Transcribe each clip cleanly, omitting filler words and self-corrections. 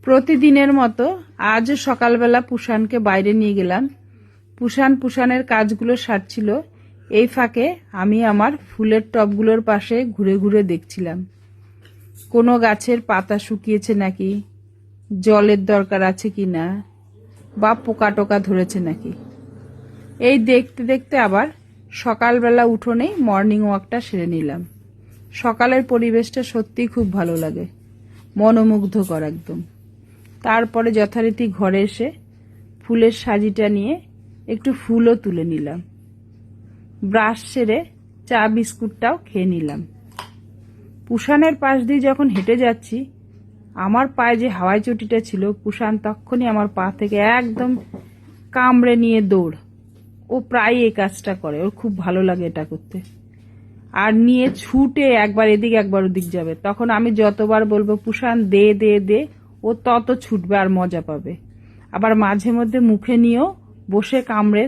প্রতিদিনের মতো আজও সকালবেলা পুষানকে বাইরে নিয়ে গেলাম। পুষানের কাজগুলো সারছিল। এই ফাঁকে আমি আমার ফুলের টবগুলোর পাশে ঘুরে ঘুরে দেখছিলাম কোনো গাছের পাতা শুকিয়েছে নাকি, জলের দরকার আছে কি না, বা পোকা টোকা ধরেছে নাকি। এই দেখতে দেখতে আবার সকালবেলা উঠোনেই মর্নিং ওয়াকটা সেরে নিলাম। সকালের পরিবেশটা সত্যিই খুব ভালো লাগে, মনোমুগ্ধকর একদম। তারপরে যথারীতি ঘরে এসে ফুলের সাজিটা নিয়ে একটু ফুলও তুলে নিলাম। ব্রাশ সেরে চা বিস্কুটটাও খেয়ে নিলাম। পুষানের পাশ দিয়ে যখন হেঁটে যাচ্ছি, আমার পায়ে যে হাওয়াই চটিটা ছিল, পুষান তখনই আমার পা থেকে একদম কামড়ে নিয়ে দৌড়। ও প্রায় এই কাজটা করে, ওর খুব ভালো লাগে এটা করতে। আর নিয়ে ছুটে একবার এদিক একবার ওদিক যাবে। তখন আমি যতবার বলবো পুষান দে দে দে, ও তত ছুটবে আর মজা পাবে। আবার মাঝে মধ্যে মুখে নিয়েও বসে কামড়ে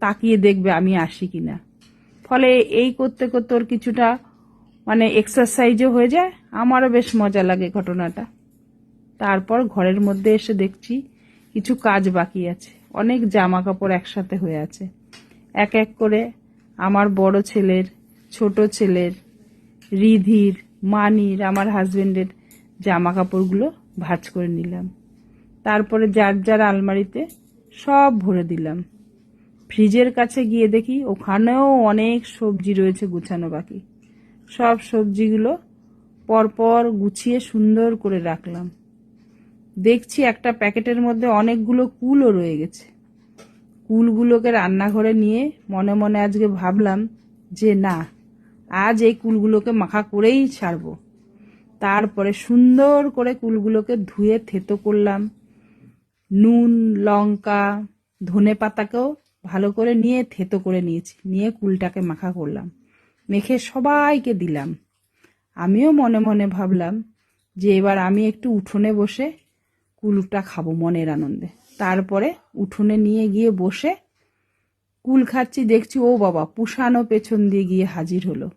তাকিয়ে দেখবে আমি আসি কিনা। ফলে এই করতে করতে ওর কিছুটা এক্সারসাইজও হয়ে যায়, আমারও বেশ মজা লাগে ঘটনাটা। তারপর ঘরের মধ্যে এসে দেখছি কিছু কাজ বাকি আছে, অনেক জামা কাপড় একসাথে হয়ে আছে। এক এক করে আমার বড় ছেলের, ছোট ছেলের, রিধির, মানির, আমার হাজবেন্ডের জামা কাপড়গুলো ভাঁজ করে নিলাম। তারপরে যার যার আলমারিতে সব ভরে দিলাম। ফ্রিজের কাছে গিয়ে দেখি ওখানেও অনেক সবজি রয়েছে গুছানো বাকি। সব সবজিগুলো পরপর গুছিয়ে সুন্দর করে রাখলাম। দেখছি একটা প্যাকেটের মধ্যে অনেকগুলো কুলও রয়ে গেছে। কুলগুলোকে রান্নাঘরে নিয়ে মনে মনে আজকে ভাবলাম যে না, আজ এই কুলগুলোকে মাখা করেই ছাড়বো। তারপরে সুন্দর করে কুলগুলোকে ধুয়ে থেতো করলাম। নুন, লঙ্কা, ধনে পাতাকেও ভালো করে নিয়ে থেতো করে নিয়েছি, নিয়ে কুলটাকে মাখা করলাম। মেখে সবাইকে দিলাম। আমিও মনে মনে ভাবলাম যে এবার আমি একটু উঠোনে বসে কুলটা খাবো মনের আনন্দে। তারপরে উঠোনে নিয়ে গিয়ে বসে কুল খাচ্ছি, দেখছি ও বাবা, পুষানো পেছন দিয়ে গিয়ে হাজির হলো।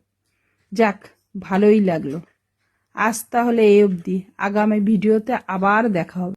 যাক, ভালোই লাগলো। আজ তাহলে এই অবধি, আগামী ভিডিওতে আবার দেখা হবে।